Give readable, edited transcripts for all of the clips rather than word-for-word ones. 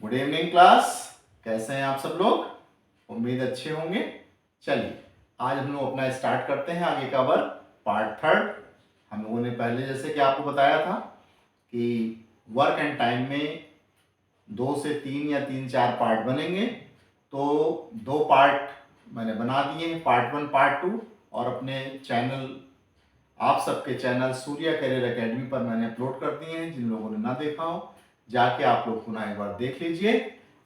Good evening class. कैसे हैं आप सब लोग? उम्मीद अच्छे होंगे। चलिए आज हम लोग अपना स्टार्ट करते हैं आगे का वर्क पार्ट थर्ड। हम लोगों ने पहले जैसे कि आपको बताया था कि वर्क एंड टाइम में 2 से 3 या 3-4 पार्ट बनेंगे। तो 2 पार्ट मैंने बना दिए हैं, पार्ट 1 पार्ट 2, और अपने चैनल आप सबके चैनल सूर्या करियर एकेडमी पर मैंने अपलोड कर दिए हैं। जिन लोगों ने ना देखा हो जाके आप लोग पुनः एक बार देख लीजिए।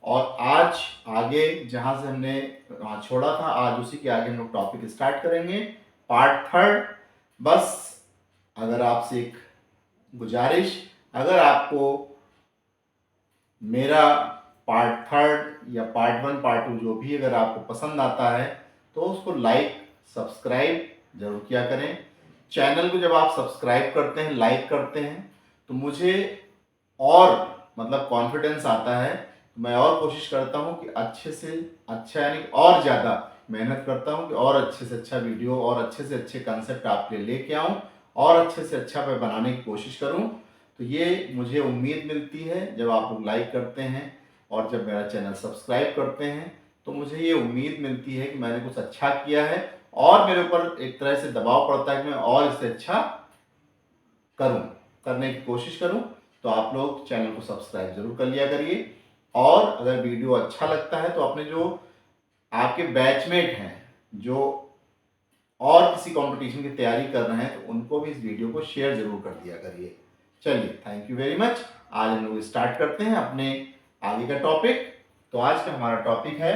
और आज आगे जहां से हमने वहां छोड़ा था, आज उसी के आगे हम लोग टॉपिक स्टार्ट करेंगे पार्ट थर्ड। बस अगर आपसे एक गुजारिश, अगर आपको मेरा पार्ट थर्ड या पार्ट 1 पार्ट 2 जो भी अगर आपको पसंद आता है तो उसको लाइक सब्सक्राइब जरूर किया करें। चैनल को जब आप सब्सक्राइब करते हैं, लाइक करते हैं, तो मुझे और मतलब कॉन्फिडेंस आता है। मैं और कोशिश करता हूं कि अच्छे से अच्छा यानी और ज़्यादा मेहनत करता हूं कि और अच्छे से अच्छा वीडियो और अच्छे से अच्छे कंसेप्ट आपके लिए लेके आऊं और अच्छे से अच्छा मैं बनाने की कोशिश करूं। तो ये मुझे उम्मीद मिलती है जब आप लोग लाइक करते हैं और जब मेरा चैनल सब्सक्राइब करते हैं, तो मुझे ये उम्मीद मिलती है कि मैंने कुछ अच्छा किया है और मेरे ऊपर एक तरह से दबाव पड़ता है कि मैं और इससे अच्छा करूं, करने की कोशिश करूं। तो आप लोग चैनल को सब्सक्राइब जरूर कर लिया करिए। और अगर वीडियो अच्छा लगता है तो अपने जो आपके बैचमेट हैं जो और किसी कंपटीशन की तैयारी कर रहे हैं, तो उनको भी इस वीडियो को शेयर जरूर कर दिया करिए। चलिए, थैंक यू वेरी मच। आज हम लोग स्टार्ट करते हैं अपने आगे का टॉपिक। तो आज का हमारा टॉपिक है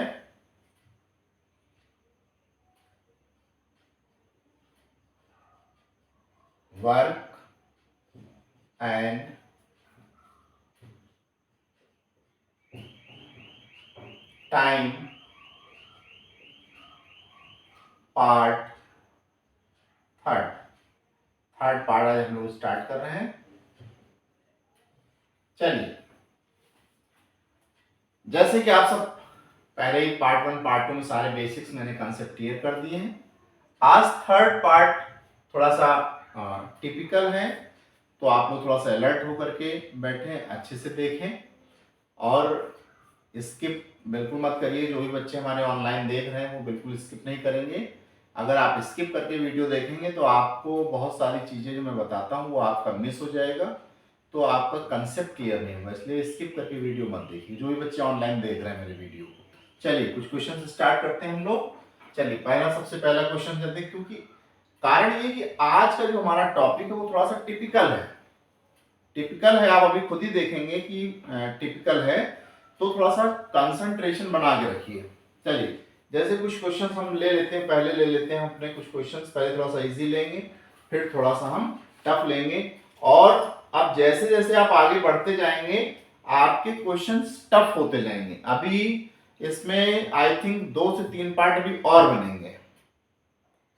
work and time part third. Third part आज हम लोग स्टार्ट कर रहे हैं। चलिए, जैसे कि आप सब पहले ही पार्ट 1 पार्ट 2 में सारे बेसिक्स मैंने कंसेप्ट क्लियर कर दिए हैं। आज थर्ड पार्ट थोड़ा सा टिपिकल है, तो आप लोग थोड़ा सा अलर्ट होकर के बैठें, अच्छे से देखें और स्किप बिल्कुल मत करिए। जो भी बच्चे हमारे ऑनलाइन देख रहे हैं वो बिल्कुल स्किप नहीं करेंगे। अगर आप स्किप करके वीडियो देखेंगे तो आपको बहुत सारी चीज़ें जो मैं बताता हूँ वो आपका मिस हो जाएगा, तो आपका कंसेप्ट क्लियर नहीं होगा। इसलिए स्किप करके वीडियो मत देखिए, जो भी बच्चे ऑनलाइन देख रहे हैं मेरे वीडियो को। चलिए कुछ क्वेश्चन स्टार्ट करते हैं हम लोग। चलिए सबसे पहला क्वेश्चन करते हैं, क्योंकि कारण ये कि आज का जो हमारा टॉपिक है वो थोड़ा सा टिपिकल है। टिपिकल है, आप अभी खुद ही देखेंगे कि टिपिकल है, तो थोड़ा सा कंसंट्रेशन बना के रखिए। चलिए, जैसे कुछ क्वेश्चंस हम ले लेते हैं, पहले ले लेते हैं अपने कुछ क्वेश्चंस। पहले थोड़ा सा इजी लेंगे, फिर थोड़ा सा हम टफ लेंगे, और अब जैसे जैसे आप आगे बढ़ते जाएंगे आपके क्वेश्चंस टफ होते जाएंगे। अभी इसमें आई थिंक 2 से 3 पार्ट अभी और बनेंगे।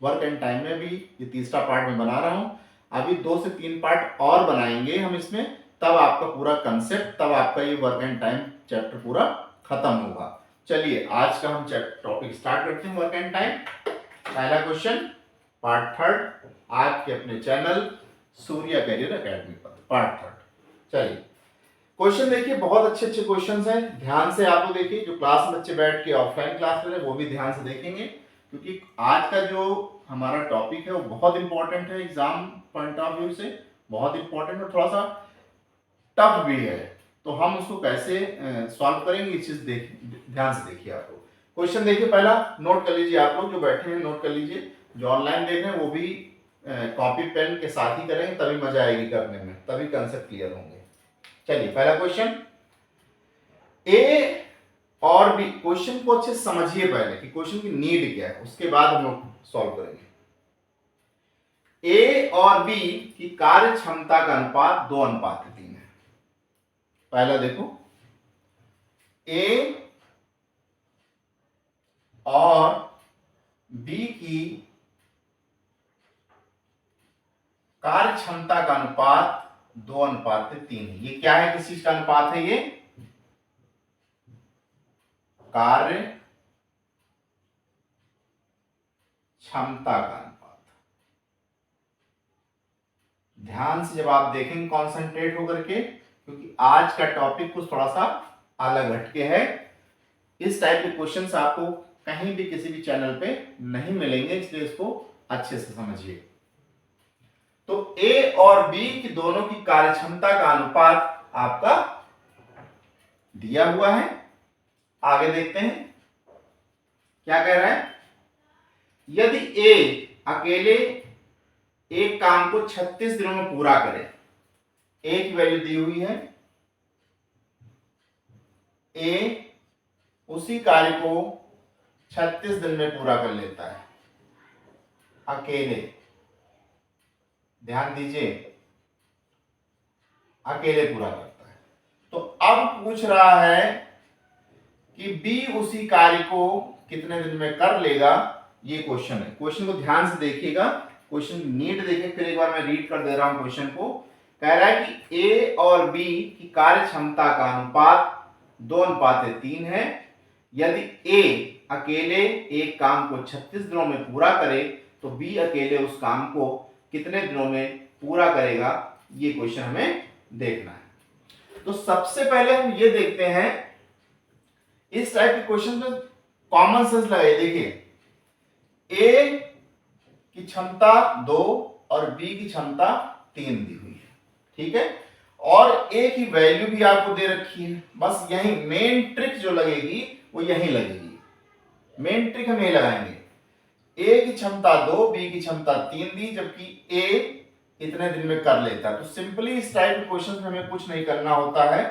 वर्क एंड टाइम में भी ये तीसरा पार्ट मैं बना रहा हूं, अभी 2 से 3 पार्ट और बनाएंगे हम इसमें, तब आपका पूरा कंसेप्ट, तब आपका ये वर्क एंड टाइम चैप्टर पूरा खत्म होगा। चलिए आज का हम टॉपिक स्टार्ट करते हैं, वर्क एंड टाइम। पहला क्वेश्चन पार्ट थर्ड, आपके अपने चैनल सूर्या करियर एकेडमी पर, पार्ट थर्ड। चलिए क्वेश्चन देखिए, बहुत अच्छे अच्छे क्वेश्चन हैं, ध्यान से आप लोग देखिए। जो क्लास में बच्चे बैठ के ऑफलाइन क्लास ले रहे हैं वो भी ध्यान से देखेंगे, क्योंकि आज का जो हमारा टॉपिक है वो बहुत इंपॉर्टेंट है, एग्जाम पॉइंट ऑफ व्यू से बहुत इंपॉर्टेंट और थोड़ा सा टफ भी है। तो हम उसको कैसे सॉल्व करेंगे, इस चीज ध्यान से देखिए। आप लोग क्वेश्चन देखिए, पहला नोट कर लीजिए। आप लोग जो बैठे हैं नोट कर लीजिए, जो ऑनलाइन देख रहे हैं वो भी कॉपी पेन के साथ ही करेंगे, तभी मजा आएगी करने में, तभी कंसेप्ट क्लियर होंगे। चलिए पहला क्वेश्चन, ए और बी। क्वेश्चन को अच्छे समझिए पहले कि क्वेश्चन की नीड क्या है, उसके बाद हम लोग सॉल्व करेंगे। ए और बी की कार्य क्षमता का अनुपात 2:3 है। पहला देखो, ए और बी की कार्य क्षमता का अनुपात 2:3 है। ये क्या है, किस चीज का अनुपात है? ये कार्य क्षमता का अनुपात। ध्यान से जब आप देखेंगे कॉन्सेंट्रेट होकर के, क्योंकि आज का टॉपिक कुछ थोड़ा सा अलग हटके है। इस टाइप के क्वेश्चंस आपको कहीं भी किसी भी चैनल पे नहीं मिलेंगे, इसलिए इसको अच्छे से समझिए। तो ए और बी की दोनों की कार्यक्षमता का अनुपात आपका दिया हुआ है। आगे देखते हैं क्या कह रहा है। यदि ए अकेले एक काम को 36 दिनों में पूरा करे, ए की वैल्यू दी हुई है, ए उसी कार्य को 36 दिन में पूरा कर लेता है अकेले, ध्यान दीजिए, अकेले पूरा करता है। तो अब पूछ रहा है कि बी उसी कार्य को कितने दिन में कर लेगा, ये क्वेश्चन है। क्वेश्चन को ध्यान से देखिएगा, क्वेश्चन नीट देखिए, फिर एक बार मैं रीड कर दे रहा हूं क्वेश्चन को। कह रहा है कि ए और बी की कार्य क्षमता का अनुपात 2:3 है। यदि ए अकेले एक काम को 36 दिनों में पूरा करे तो बी अकेले उस काम को कितने दिनों में पूरा करेगा, ये क्वेश्चन हमें देखना है। तो सबसे पहले हम ये देखते हैं, इस टाइप के क्वेश्चन में कॉमन सेंस लगाइए। देखिए ए की क्षमता 2 और बी की क्षमता 3 दी हुई है, ठीक है, और ए की वैल्यू भी आपको दे रखी है। बस यही मेन ट्रिक जो लगेगी वो यही लगेगी, मेन ट्रिक हम यही लगाएंगे। ए की क्षमता 2, बी की क्षमता 3 दी, जबकि ए इतने दिन में कर लेता है। तो सिंपली इस टाइप के क्वेश्चन में हमें कुछ नहीं करना होता है।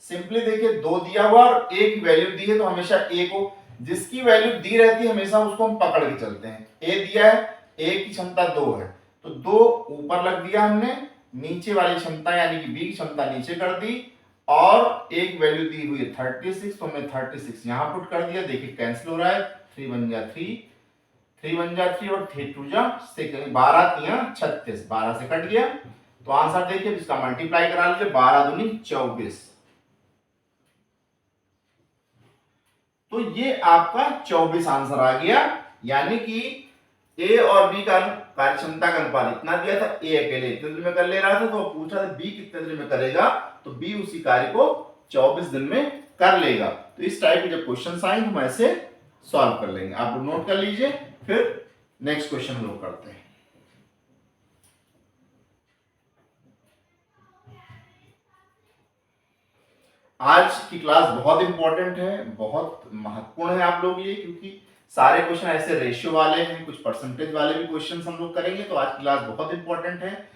सिंपली देखिए 2 दिया हुआ और ए की वैल्यू दी है, तो हमेशा ए को, जिसकी वैल्यू दी रहती है हमेशा उसको हम पकड़ के चलते हैं। ए दिया है, ए की क्षमता 2 है, तो 2 ऊपर लग दिया हमने, नीचे वाली क्षमता यानी कि बी की क्षमता नीचे कर दी, और एक वैल्यू दी हुई है 36, तो हमने 36 यहां पुट कर दिया। देखिए कैंसिल हो रहा है, 3 बन गया 3, 3 बन जा 3 और 3 2 जा 6, 12 3 36, 12 से कट गया। तो आंसर देखिए इसका मल्टीप्लाई करा लीजिए, 12 दूनी 24, तो ये आपका 24 आंसर आ गया। यानी कि ए और बी का कार्यक्षमता का अनुपात इतना दिया था, ए अकेले इतने दिन में कर ले रहा था, तो पूछा था बी कितने दिन में करेगा, तो बी उसी कार्य को 24 दिन में कर लेगा। तो इस टाइप के जब क्वेश्चन आएंगे हम ऐसे सॉल्व कर लेंगे, आप लोग नोट कर लीजिए। फिर नेक्स्ट क्वेश्चन हम लोग करते हैं। आज की क्लास बहुत इंपॉर्टेंट है, बहुत महत्वपूर्ण है आप लोग के लिए, क्योंकि सारे क्वेश्चन ऐसे रेशियो वाले हैं, कुछ परसेंटेज वाले भी क्वेश्चन हम लोग करेंगे। तो आज की क्लास बहुत इंपॉर्टेंट है।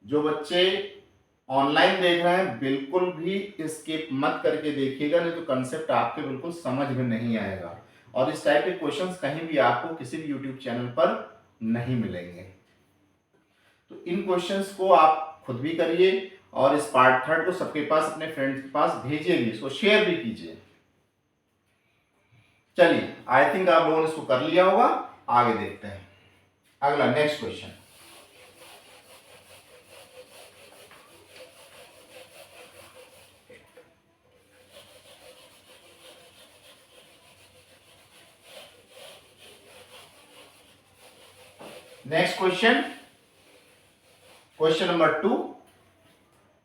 जो बच्चे ऑनलाइन देख रहे हैं बिल्कुल भी स्किप मत करके देखिएगा, नहीं तो कंसेप्ट आपके बिल्कुल समझ में नहीं आएगा, और इस टाइप के क्वेश्चंस कहीं भी आपको किसी भी यूट्यूब चैनल पर नहीं मिलेंगे। तो इन क्वेश्चंस को आप खुद भी करिए, और इस पार्ट 3 को सबके पास, अपने फ्रेंड्स के पास भेजिए भी, इसको शेयर भी कीजिए। चलिए, आई थिंक आप लोगों ने इसको कर लिया होगा। आगे देखते हैं अगला next question. Next question, question number 2।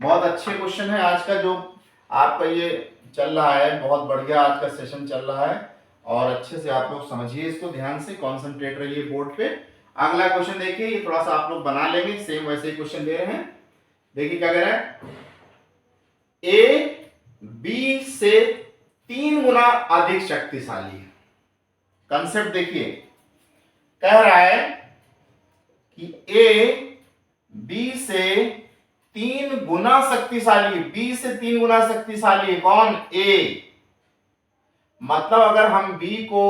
बहुत अच्छे क्वेश्चन है आज का, जो आपका ये चल रहा है, बहुत बढ़िया आज का सेशन चल रहा है, और अच्छे से आप लोग समझिए इसको, ध्यान से कॉन्सेंट्रेट रहिए बोर्ड पे। अगला क्वेश्चन देखिए, ये थोड़ा सा आप लोग बना लेंगे, सेम वैसे ही क्वेश्चन दे रहे हैं। देखिए क्या कह रहा है, ए बी से 3 गुना अधिक शक्तिशाली है। कंसेप्ट देखिए, कह रहा है कि ए बी से 3 गुना शक्तिशाली, बी से 3 गुना शक्तिशाली है। कौन? ए। मतलब अगर हम बी को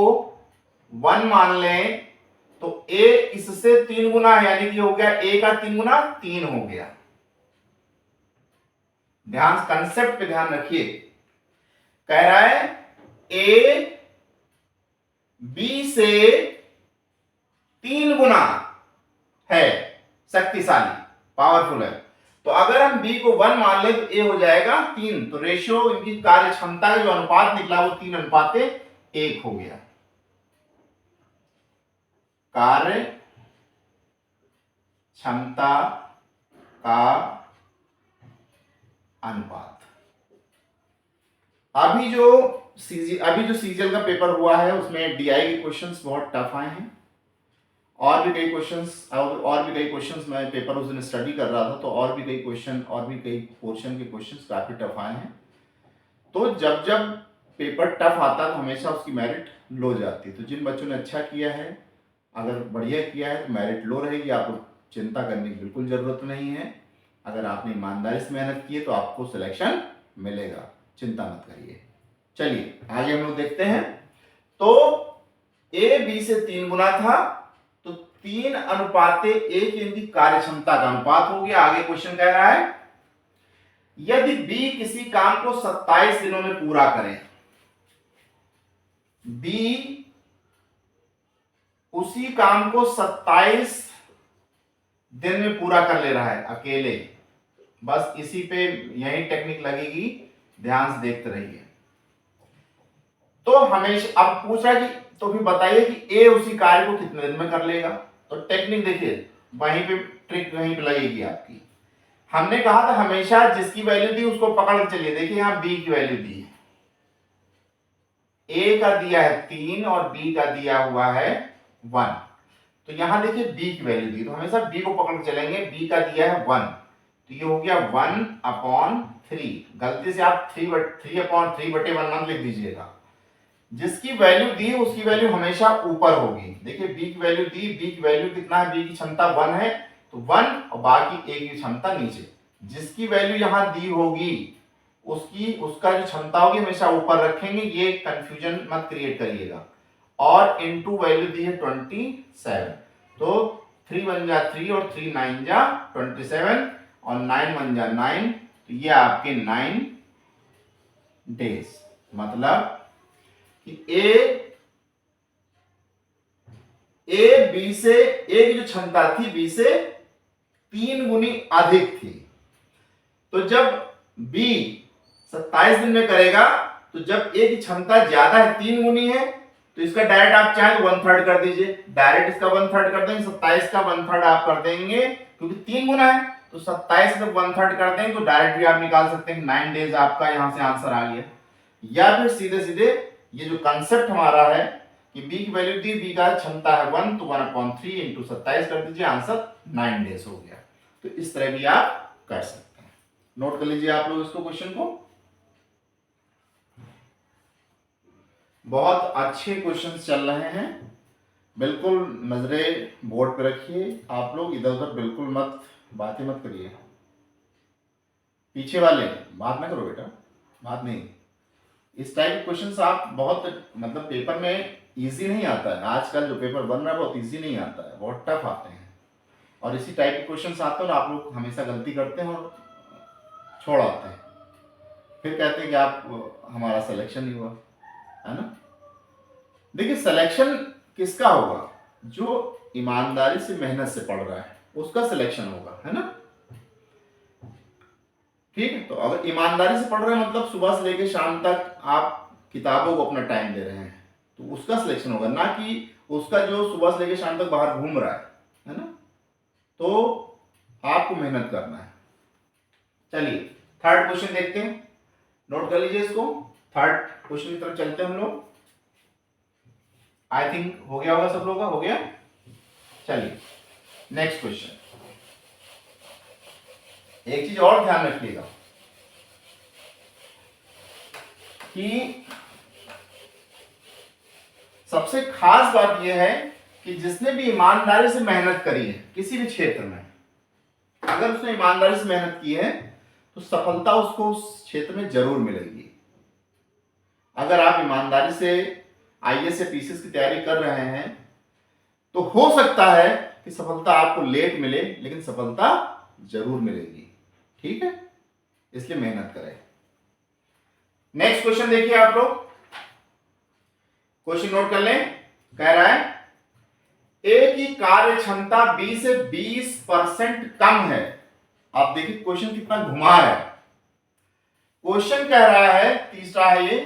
1 मान लें तो ए इससे 3 गुना है, यानी कि हो गया ए का 3 गुना 3 हो गया। ध्यान, कंसेप्ट पे ध्यान रखिए। कह रहा है ए बी से 3 गुना है शक्तिशाली, पावरफुल है। तो अगर हम b को 1 मान लें तो a हो जाएगा 3, तो रेशियो इनकी कार्य क्षमता का जो अनुपात निकला वो 3:1 हो गया। कार्य क्षमता का अनुपात, अभी जो सीजीएल का पेपर हुआ है उसमें डीआई के क्वेश्चंस बहुत टफ आए हैं। और भी कई क्वेश्चंस मैं पेपर उस दिन स्टडी कर रहा था, तो और भी कई पोर्शन के क्वेश्चंस काफी टफ आए हैं। तो जब जब पेपर टफ आता है तो हमेशा उसकी मेरिट लो जाती है। तो जिन बच्चों ने अच्छा किया है, अगर बढ़िया किया है तो मेरिट लो रहेगी, आपको चिंता करने की बिल्कुल जरूरत नहीं है। अगर आपने ईमानदारी से मेहनत की है तो आपको सिलेक्शन मिलेगा, चिंता मत करिए। चलिए आगे हम लोग देखते हैं। तो ए बी से 3 गुना था, तो 3:1 इनकी कार्य क्षमता का अनुपात हो गया। आगे क्वेश्चन कह रहा है यदि बी किसी काम को 27 दिनों में पूरा करे, बी उसी काम को 27 दिन में पूरा कर ले रहा है अकेले। बस इसी पे यही टेक्निक लगेगी, ध्यान से देखते रहिए। तो हमेशा अब पूछ रहा है कि तो फिर बताइए कि ए उसी कार्य को कितने दिन में कर लेगा। तो टेक्निक देखिए, वहीं पे ट्रिक वहीं पे लगेगी आपकी। हमने कहा था हमेशा जिसकी वैल्यू दी उसको पकड़ के चलिए। देखिए यहां बी की वैल्यू दी है, ए का दिया है 3 और बी का दिया हुआ है 1। तो यहां देखिए बी की वैल्यू दी, तो हमेशा बी को पकड़ के चलेंगे। बी का दिया है 1, तो ये हो गया 1/3। गलती से आप 3/3 मत लिख दीजिएगा। जिसकी वैल्यू दी उसकी वैल्यू हमेशा ऊपर होगी। देखिए बी की वैल्यू दी, बी की वैल्यू कितना है, बी की क्षमता 1 है, तो 1 और बाकी ए की क्षमता नीचे। जिसकी वैल्यू यहां दी होगी उसका जो क्षमता होगी हमेशा ऊपर रखेंगे, ये कंफ्यूजन मत क्रिएट करिएगा। और इनटू वैल्यू दी है 27, तो 3 1 जा 3 और 3 9 जा 27 और 9 1 जा 9, तो ये आपके 9 डेज। मतलब कि ए बी से, ए की जो क्षमता थी बी से 3 गुनी अधिक थी। तो जब बी 27 दिन में करेगा, तो जब ए की क्षमता ज्यादा है 3 गुनी है, तो इसका डायरेक्ट आप चाहें तो 1/3 कर दीजिए। डायरेक्ट इसका 1/3 कर देंगे, 27 का 1/3 आप कर देंगे, क्योंकि 3 गुना है। तो 27 का 1/3 कर देंगे तो डायरेक्ट भी आप निकाल सकते हैं 9 डेज आपका यहां से आंसर आ गया। या फिर सीधे सीधे ये जो कंसेप्ट हमारा है कि बी की वैल्यू दी, बी का क्षमता है 1, तो 1/3 इंटू 27 कर दीजिए, आंसर 9 डेज हो गया। तो इस तरह भी आप कर सकते हैं। नोट कर लीजिए आप लोग इसको, क्वेश्चन को। बहुत अच्छे क्वेश्चंस चल रहे हैं, बिल्कुल नजरें बोर्ड पे रखिए। आप लोग इधर उधर बिल्कुल बातें मत करिए। पीछे वाले बात ना करो बेटा, बात नहीं। इस टाइप के क्वेश्चंस आप बहुत पेपर में इजी नहीं आता है। आजकल जो पेपर बन रहा है बहुत इजी नहीं आता है, बहुत टफ आते हैं। और इसी टाइप के क्वेश्चंस आते हैं और आप लोग हमेशा गलती करते हैं और छोड़ आते हैं, फिर कहते हैं कि आप हमारा सिलेक्शन नहीं हुआ, है ना। देखिए सिलेक्शन किसका होगा, जो ईमानदारी से मेहनत से पढ़ रहा है उसका सिलेक्शन होगा, है ना। ठीक है, तो अगर ईमानदारी से पढ़ रहे हैं मतलब सुबह से लेकर शाम तक आप किताबों को अपना टाइम दे रहे हैं, तो उसका सिलेक्शन होगा, ना कि उसका जो सुबह से लेकर शाम तक बाहर घूम रहा है ना। तो आपको मेहनत करना है। चलिए थर्ड क्वेश्चन देखते हैं, नोट कर लीजिए इसको। थर्ड क्वेश्चन की तरफ चलते हैं हम लोग। आई थिंक हो गया होगा, सब लोगों का हो गया। चलिए नेक्स्ट क्वेश्चन। एक चीज और ध्यान रखिएगा कि सबसे खास बात यह है कि जिसने भी ईमानदारी से मेहनत करी है किसी भी क्षेत्र में, अगर उसने ईमानदारी से मेहनत की है तो सफलता उसको उस क्षेत्र में जरूर मिलेगी। अगर आप ईमानदारी से आईएएस से पीसीएस की तैयारी कर रहे हैं तो हो सकता है कि सफलता आपको लेट मिले, लेकिन सफलता जरूर मिलेगी। ठीक है, इसलिए मेहनत करें। नेक्स्ट क्वेश्चन देखिए आप लोग, क्वेश्चन नोट कर लें। कह रहा है ए की कार्य क्षमता बी से 20% कम है। आप देखिए क्वेश्चन कितना घुमा है। क्वेश्चन कह रहा है, तीसरा है ये,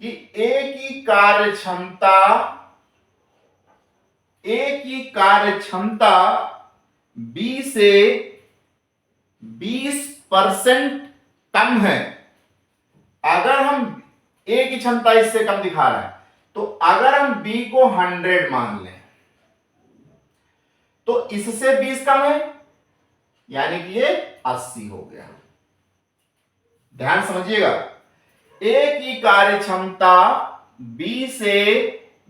कि ए की कार्य क्षमता बी से 20% कम है। अगर हम ए की क्षमता इससे कम दिखा रहा है, तो अगर हम बी को 100 मान लें तो इससे 20 कम है, यानी कि ये 80 हो गया। ध्यान समझिएगा, ए की कार्य क्षमता बी से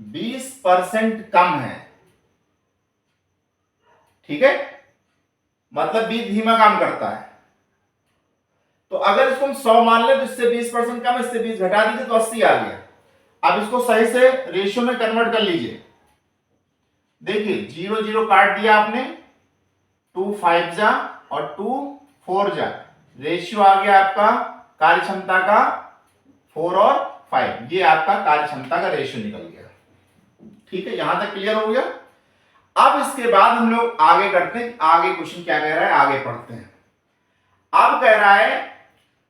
20% कम है, ठीक है, मतलब बी धीमा काम करता है। तो अगर इसको हम 100 मान ले तो इससे 20% कम, इससे 20 घटा दीजिए तो 80 आ गया। अब इसको सही से रेशियो में कन्वर्ट कर लीजिए। देखिए 0 0 काट दिया आपने, 2 5 जा और 2 4 जा, रेशियो आ गया आपका कार्य क्षमता का 4 और 5, ये आपका कार्य क्षमता का रेशियो निकल गया। ठीक है, यहां तक क्लियर हो गया। अब इसके बाद हम लोग आगे करते हैं, आगे क्वेश्चन क्या कह रहा है, आगे पढ़ते हैं। अब कह रहा है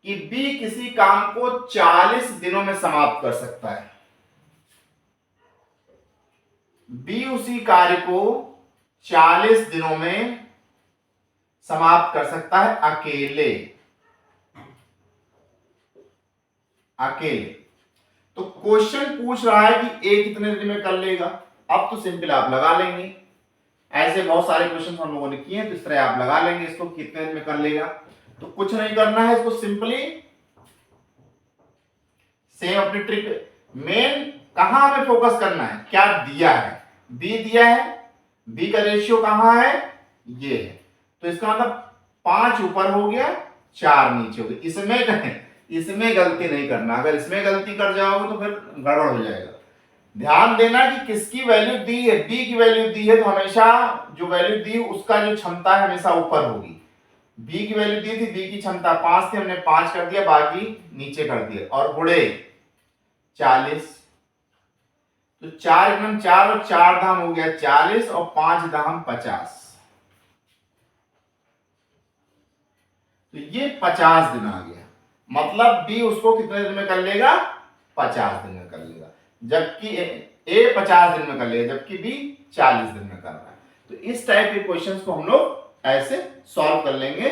कि बी किसी काम को 40 दिनों में समाप्त कर सकता है। बी उसी कार्य को 40 दिनों में समाप्त कर सकता है अकेले। तो क्वेश्चन पूछ रहा है कि ए कितने दिन में कर लेगा। अब तो सिंपल आप लगा लेंगे, ऐसे बहुत सारे क्वेश्चन हम लोगों ने किए हैं, तो इस तरह आप लगा लेंगे इसको कितने दिन में कर लेगा। तो कुछ नहीं करना है, इसको सिंपली सेम अपनी ट्रिक, मेन कहां हमें फोकस करना है, क्या दिया है, बी दिया है, बी का रेशियो कहां है, ये है, तो इसका मतलब 5 ऊपर हो गया 4 नीचे हो गया। इसमें गलती नहीं करना, अगर इसमें गलती कर जाओगे तो फिर गड़बड़ हो जाएगा। ध्यान देना कि किसकी वैल्यू दी है, बी की वैल्यू दी है, तो हमेशा जो वैल्यू दी उसका जो क्षमता है हमेशा ऊपर होगी। बी की वैल्यू दी थी, बी की क्षमता 5 थी, हमने 5 कर दिया, बाकी नीचे कर दिया और गुणे 40, तो 4 एकम 4 और 4 धाम हो गया 40 और 5 धाम 50, तो ये 50 दिन आ गया। मतलब बी उसको कितने दिन में कर लेगा, 50 दिन में कर लेगा, जबकि ए 50 दिन में कर लेगा, जबकि बी 40 दिन में कर रहा है। तो इस टाइप के क्वेश्चंस को हम लोग ऐसे सॉल्व कर लेंगे।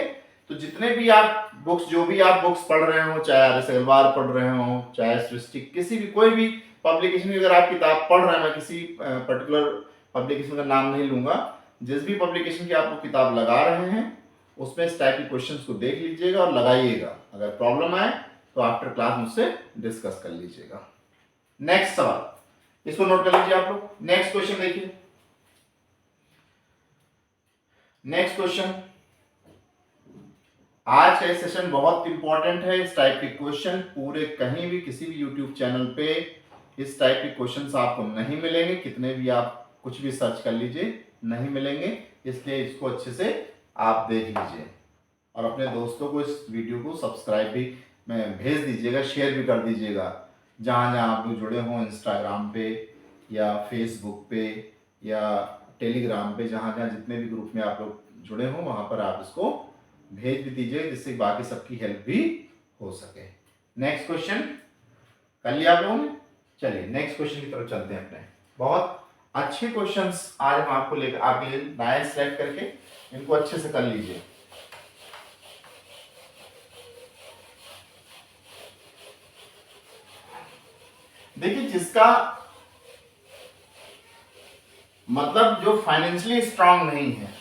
तो जितने भी आप बुक्स, जो भी आप बुक्स पढ़ रहे हो, चाहे आर एस अग्रवाल पढ़ रहे हो, चाहे सृष्टि, किसी भी कोई भी पब्लिकेशन की अगर आप किताब पढ़ रहे हैं, मैं किसी पर्टिकुलर पब्लिकेशन का नाम नहीं लूंगा, जिस भी पब्लिकेशन की आप लोग किताब लगा रहे हैं उसमें इस टाइप के क्वेश्चंस को देख लीजिएगा और लगाइएगा। अगर प्रॉब्लम आए तो आफ्टर क्लास मुझसे डिस्कस कर लीजिएगा। नेक्स्ट सवाल, इसको नोट कर लीजिए आप लोग। नेक्स्ट क्वेश्चन देखिए, नेक्स्ट क्वेश्चन, आज का सेशन बहुत इंपॉर्टेंट है। इस टाइप के क्वेश्चन पूरे कहीं भी किसी भी यूट्यूब चैनल पे इस टाइप के क्वेश्चंस आपको नहीं मिलेंगे, कितने भी आप कुछ भी सर्च कर लीजिए नहीं मिलेंगे, इसलिए इसको अच्छे से आप देख लीजिए और अपने दोस्तों को इस वीडियो को सब्सक्राइब भी में भेज दीजिएगा, शेयर भी कर दीजिएगा, जहाँ जहाँ आप लोग जुड़े हों, इंस्टाग्राम पे या फेसबुक पे या टेलीग्राम पे, जहाँ जहाँ जितने भी ग्रुप में आप लोग जुड़े हों वहाँ पर आप इसको भेज भी दीजिए, जिससे बाकी सबकी हेल्प भी हो सके। नेक्स्ट क्वेश्चन कर लिया आप लोगों ने, चलिए नेक्स्ट क्वेश्चन की तरफ चलते हैं। अपने बहुत अच्छे क्वेश्चंस आज हम आपको लेकर आपके लिए लाए सेलेक्ट करके, इनको अच्छे से कर लीजिए। देखिए जिसका मतलब जो फाइनेंशियली स्ट्रांग नहीं है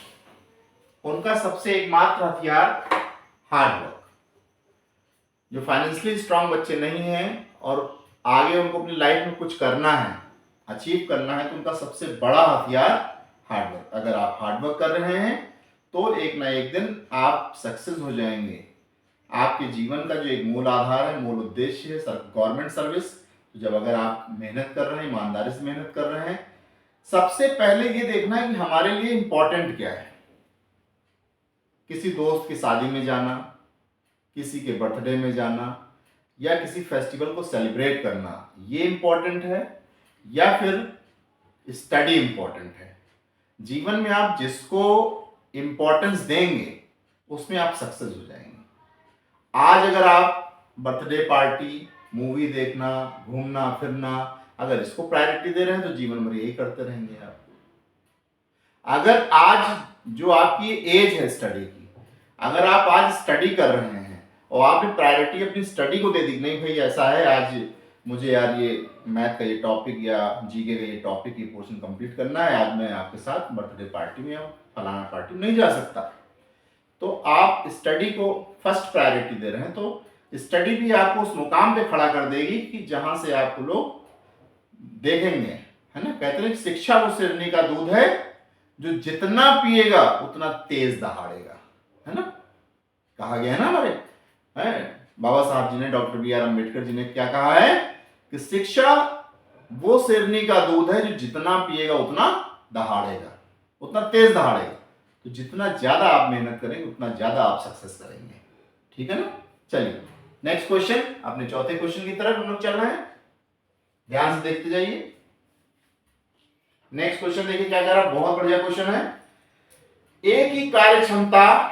उनका सबसे एकमात्र हथियार हार्ड वर्क। जो फाइनेंशियली स्ट्रांग बच्चे नहीं हैं और आगे उनको अपनी लाइफ में कुछ करना है, अचीव करना है, तो उनका सबसे बड़ा हथियार हार्ड वर्क। अगर आप हार्ड वर्क कर रहे हैं तो एक ना एक दिन आप सक्सेस हो जाएंगे। आपके जीवन का जो एक मूल आधार है, मूल उद्देश्य है गवर्नमेंट सर्विस। तो जब अगर आप मेहनत कर रहे हैं, ईमानदारी से मेहनत कर रहे हैं, सबसे पहले ये देखना है कि हमारे लिए इंपॉर्टेंट क्या है। किसी दोस्त की शादी में जाना, किसी के बर्थडे में जाना या किसी फेस्टिवल को सेलिब्रेट करना, ये इंपॉर्टेंट है या फिर स्टडी इंपॉर्टेंट है। जीवन में आप जिसको इंपॉर्टेंस देंगे उसमें आप सक्सेस हो जाएंगे। आज अगर आप बर्थडे पार्टी, मूवी देखना, घूमना फिरना, अगर इसको प्रायोरिटी दे रहे हैं तो जीवन भर यही करते रहेंगे आप। अगर आज जो आपकी एज है स्टडी की, अगर आप आज स्टडी कर रहे हैं और आपने प्रायोरिटी अपनी स्टडी को दे दी, नहीं भाई ऐसा है आज मुझे यार ये मैथ का ये टॉपिक या जीके का ये टॉपिक ये पोर्शन कंप्लीट करना है, आज मैं आपके साथ बर्थडे पार्टी में या फलाना पार्टी में नहीं जा सकता, तो आप स्टडी को फर्स्ट प्रायोरिटी दे रहे हैं, तो स्टडी भी आपको उस मुकाम पे खड़ा कर देगी कि जहां से आप लोग देखेंगे, है ना। कहते हैं शिक्षा वो सिरनी का दूध है जो जितना पिएगा उतना तेज दहाड़ेगा, है ना। कहा गया है ना हमारे बाबा साहब जी ने, doctor B are Ambedkar ji ने क्या कहा है कि शिक्षा वो सिरनी का दूध है जो जितना पिएगा उतना दहाड़ेगा, उतना तेज दहाड़ेगा। तो जितना ज्यादा आप मेहनत करेंगे उतना ज्यादा आप सक्सेस करेंगे, ठीक है ना। चलिए नेक्स्ट क्वेश्चन, अपने चौथे क्वेश्चन की तरफ हम लोग चल रहे हैं, ध्यान से देखते जाइए। नेक्स्ट क्वेश्चन देखिए क्या कह रहा है, बहुत बढ़िया क्वेश्चन है। ए की कार्य क्षमता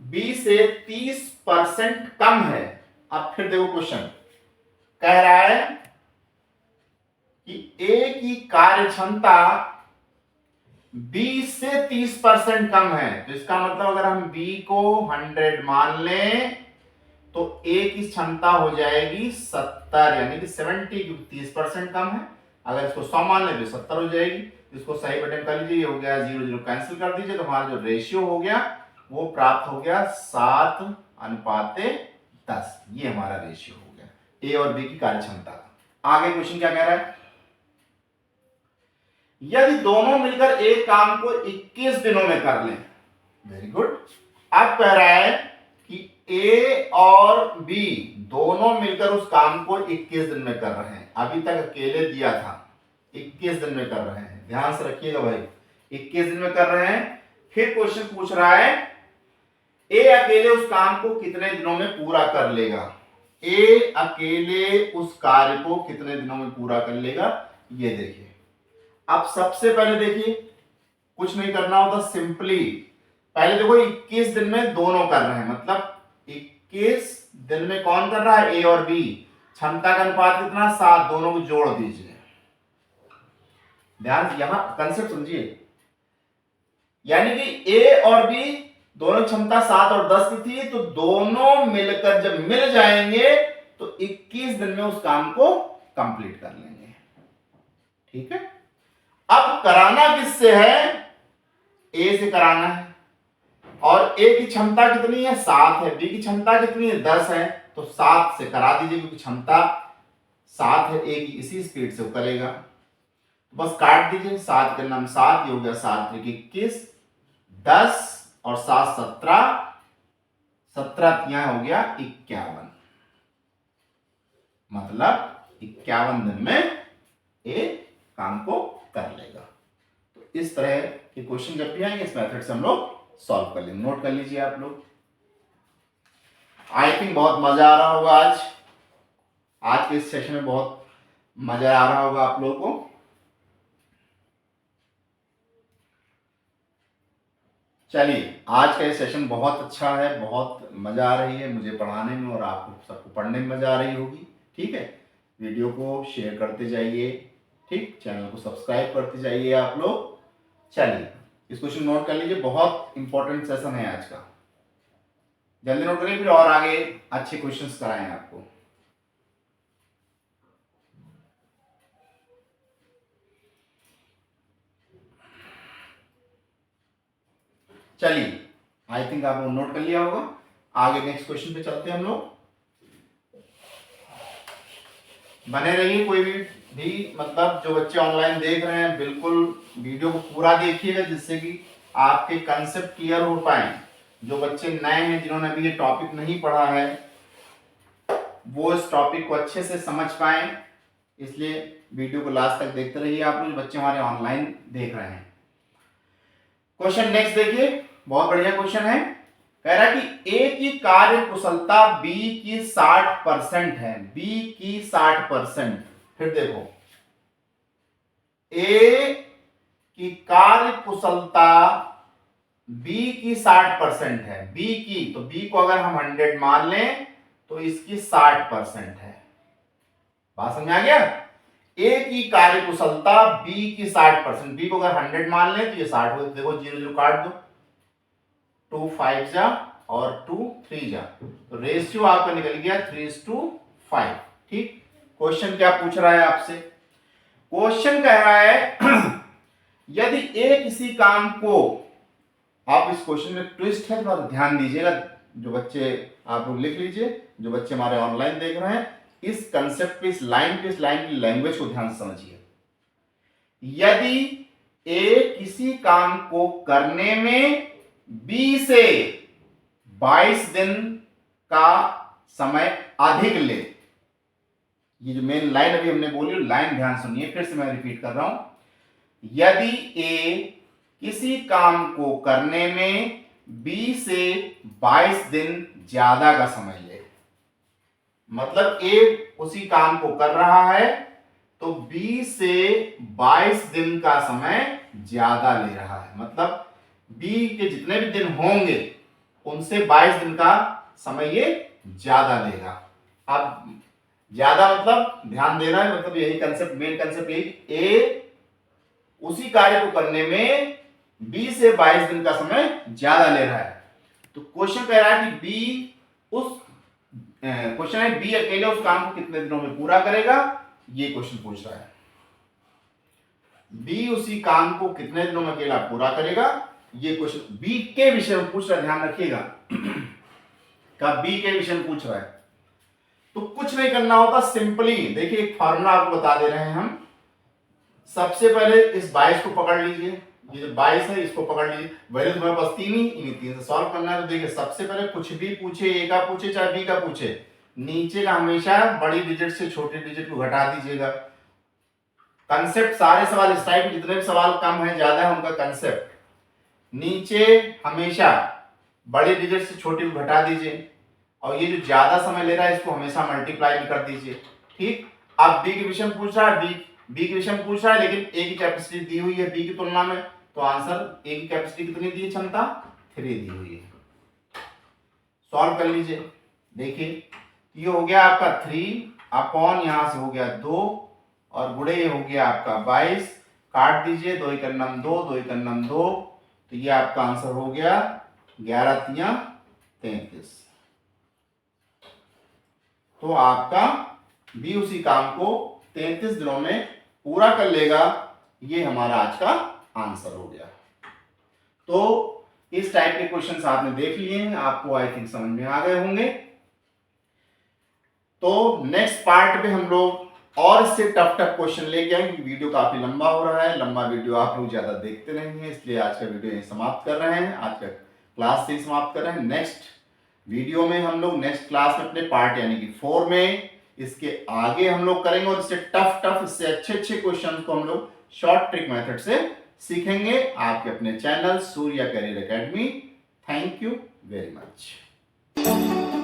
बी से 30% कम है। अब फिर देखो क्वेश्चन कह रहा है कि ए की कार्य क्षमता बी से 30% कम है, तो इसका मतलब अगर हम बी को 100 मान लें तो ए की क्षमता हो जाएगी 70, यानी कि 70 क्योंकि 30% कम है। अगर इसको 100 मान लें तो 70 हो जाएगी। इसको सही बटन कर लीजिए, ये हो गया 0 0 कैंसिल कर दीजिए, तो हमारा जो रेशियो हो गया वो प्राप्त हो गया 7:10, ये हमारा रेशियो हो गया ए और बी की कार्य क्षमता का। आगे क्वेश्चन क्या कह रहा है, यदि दोनों मिलकर एक काम को 21 दिनों में कर लें, वेरी गुड। अब कह रहा है कि ए और बी दोनों मिलकर उस काम को 21 दिन में कर रहे हैं, अभी तक अकेले दिया था 21 दिन में कर रहे हैं, ध्यान से रखिएगा भाई 21 दिन में कर रहे हैं। फिर क्वेश्चन पूछ रहा है ए अकेले उस काम को कितने दिनों में पूरा कर लेगा, ए अकेले उस कार्य को कितने दिनों में पूरा कर लेगा, ये देखिए। अब सबसे पहले देखिए कुछ नहीं करना होता, सिंपली पहले देखो 21 दिन में दोनों कर रहे हैं, मतलब 21 दिन में कौन कर रहा है, ए और बी। क्षमता का अनुपात कितना, 7, दोनों को जोड़ दीजिए। ध्यान यहां कंसेप्ट समझिए, यानी कि ए और बी दोनों क्षमता 7 और 10 की थी, तो दोनों मिलकर जब मिल जाएंगे तो 21 दिन में उस काम को कंप्लीट कर लेंगे, ठीक है। अब कराना किससे है, ए से कराना है, और ए की क्षमता कितनी है 7 है, बी की क्षमता कितनी है 10 है, तो 7 से करा दीजिए क्योंकि क्षमता 7 है, ए की इसी स्पीड से वो करेगा। बस काट दीजिए, 7 के नाम 7, ये हो गया 7 × 21, 10 और 7 17, 17 यहाँ हो गया 51, मतलब 51 दिन में ए काम को कर लेगा। तो इस तरह के क्वेश्चन जब भी आएंगे इस मेथड से हम लोग सॉल्व कर लेंगे, नोट कर लीजिए आप लोग। आई थिंक बहुत मजा आ रहा होगा आज के इस सेशन में बहुत मजा आ रहा होगा आप लोगों को। चलिए आज का ये सेशन बहुत अच्छा है, बहुत मजा आ रही है मुझे पढ़ाने में और आपको सबको पढ़ने में मजा आ रही होगी, ठीक है। वीडियो को शेयर करते जाइए, ठीक, चैनल को सब्सक्राइब करते जाइए आप लोग। चलिए इस क्वेश्चन नोट कर लीजिए, बहुत इंपॉर्टेंट सेशन है आज का, जल्दी नोट करिए, फिर और आगे अच्छे क्वेश्चंस कराएं आपको। चलिए आई थिंक आप लोग नोट कर लिया होगा, आगे नेक्स्ट क्वेश्चन पे चलते हैं हम लोग। बने रहिए, कोई भी मतलब जो बच्चे ऑनलाइन देख रहे हैं बिल्कुल वीडियो को पूरा देखिएगा जिससे कि आपके कंसेप्ट क्लियर हो पाए। जो बच्चे नए हैं जिन्होंने अभी ये टॉपिक नहीं पढ़ा है वो इस टॉपिक को अच्छे से समझ पाए, इसलिए वीडियो को लास्ट तक देखते रहिए आप लोग, बच्चे हमारे ऑनलाइन देख रहे हैं। क्वेश्चन नेक्स्ट देखिए, बहुत बढ़िया क्वेश्चन है। कह रहा है कि ए की कार्य कुशलता बी की 60% है, बी की 60%। फिर देखो ए की कार्य कुशलता बी की 60% है, बी की, तो बी को अगर हम 100 मान लें तो इसकी 60% है। बात समझ आ गया, ए की कार्य कुशलता बी की 60%, बी को अगर 100 मान लें तो ये 60 हो, देखो 0 0 काट दो, 2 5 जा और 2 3 जा, तो रेशियो आपका निकल गया 3:5। ठीक, क्वेश्चन क्या पूछ रहा है आपसे? क्वेश्चन कह रहा है यदि ए किसी काम को, आप इस क्वेश्चन में ट्विस्ट है, थोड़ा ध्यान दीजिएगा, जो बच्चे आप लोग लिख लीजिए, जो बच्चे हमारे ऑनलाइन देख रहे हैं, इस कंसेप्ट पे, इस लाइन की लैंग्वेज को ध्यान से समझिए। यदि ए किसी काम को करने में बी से 22 दिन का समय अधिक ले, ये जो मेन लाइन अभी हमने बोली, लाइन ध्यान सुनिए, फिर से मैं रिपीट कर रहा हूं। यदि ए किसी काम को करने में बी से 22 दिन ज्यादा का समय ले, मतलब ए उसी काम को कर रहा है तो बी से 22 दिन का समय ज्यादा ले रहा है, मतलब बी के जितने भी दिन होंगे उनसे 22 दिन का समय ये ज्यादा लेगा। अब ज्यादा मतलब ध्यान देना है, मतलब यही कंसेप्ट, मेन कंसेप्ट यही, ए उसी कार्य को करने में बी से 22 दिन का समय ज्यादा ले रहा है। तो क्वेश्चन कह रहा है कि बी उस क्वेश्चन है बी अकेले उस काम को कितने दिनों में पूरा करेगा, ये क्वेश्चन पूछ रहा है। बी उसी काम को कितने दिनों में अकेला पूरा करेगा, ये क्वेश्चन बी के विषय में पूछ रहा है, ध्यान रखिएगा। का बी के विषय में पूछ रहा है, तो कुछ नहीं करना होगा, सिंपली देखिए एक फार्मूला आपको बता दे रहे हैं हम। सबसे पहले इस 22 को पकड़ लीजिए, ये जो 22 है इसको पकड़ लीजिए, वैल्यू तुम्हारे पास 3 ही, इन्हीं 3 से सॉल्व करना है। तो देखिए सबसे पहले कुछ भी पूछे, ए का पूछे चाहे बी का पूछे, नीचे का हमेशा बड़ी डिजिट से छोटे डिजिट को घटा दीजिएगा। कंसेप्ट सारे सवाल इस टाइप, जितने भी सवाल कम है ज्यादा है उनका कंसेप्ट, नीचे हमेशा बड़ी डिजिट से छोटी को घटा दीजिए, और ये जो ज्यादा समय ले रहा है इसको हमेशा मल्टीप्लाई भी कर दीजिए। ठीक, अब बी के विषय में पूछ रहा है, बी के विषय में पूछ रहा है, लेकिन ए की कैपेसिटी दी हुई है बी की तुलना में, तो आंसर ए की कैपेसिटी कितनी दी है, क्षमता 3 दी हुई है। सॉल्व कर लीजिए, देखिए ये हो गया आपका 3 अपॉन यहां से हो गया 2 और गुणे हो गया आपका 22, काट दीजिए, 2 1 2, 2 1 2, तो ये आपका आंसर हो गया 11 3 33। तो आपका बी उसी काम को 33 दिनों में पूरा कर लेगा, ये हमारा आज का आंसर हो गया। तो इस टाइप के क्वेश्चंस आपने देख लिए हैं, आपको आई थिंक समझ में आ गए होंगे। तो नेक्स्ट पार्ट में हम लोग और इससे टफ क्वेश्चन लेके आएंगे। वीडियो काफी लंबा हो रहा है, लंबा वीडियो आप लोग ज्यादा देखते नहीं हैं, इसलिए आज का वीडियो यहीं समाप्त कर रहे हैं, आज का क्लास से समाप्त कर रहे हैं। नेक्स्ट वीडियो में हम लोग नेक्स्ट क्लास में अपने पार्ट यानी कि 4 में इसके आगे हम लोग करेंगे, और इससे टफ इससे अच्छे क्वेश्चन को हम लोग शॉर्ट ट्रिक मेथड से सीखेंगे आपके अपने channel Surya career academy. Thank you very much.